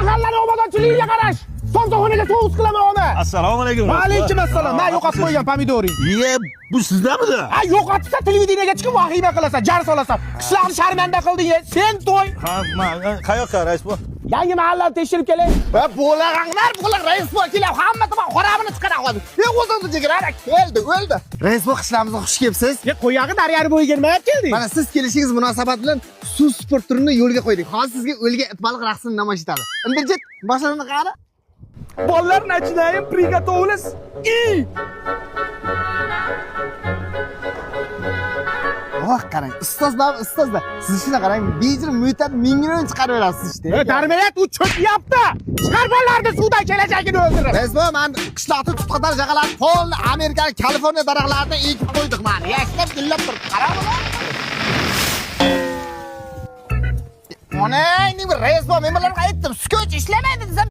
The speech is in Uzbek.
Mahallani obodonchiligiga qarash. Somsaxonaga to'g'uz qilaman uni. Assalomu alaykum. Va alaykum assalom. Men yo'qotib qo'ygan pomidoring. Bu sizdanmi? Ha, yo'qotsa televideniyaga chiqib vahima qilasan, jar solasan. Qishloqni sharmanda qilding, sen to'y. Ha, qayoqqa rais bu? Yangi mahallani tekshirib kelay. Va bo'lag'anglar, rais bu kelib, hamma tomon qorabini chiqara oladi. O'zingni jigarlar keldi, o'ldi. Rais bu qishlamizga xush kelibsiz. Qo'yag'i daryari bo'yiga nima qilib kelding? Mana siz kelishingiz munosabat bilan suv sport turini yo'lga qo'ydik. Hozir sizga o'lga itbaliq raqsini namoyish etadi. Indirjit, boshlanadi qara. Bolalar начинаем приготовились. И Oh, qarang, ustozlar. Siz shuna qarang, bejir muhitdan mingron chiqarib berasiz işte. Tarbiyalat u cho'kyapti. Chiqar bolalarni suvdan kelajagini o'ldirib. Rais bu men qishloqda tutqatar jag'alar polni Amerika, Kaliforniya daraxtlarini ekib qo'ydik mana. Yashnab gullab turibdi. Qarang buni. Mana, nima rais bu men bilan aytdim, skoch ishlamaydi desam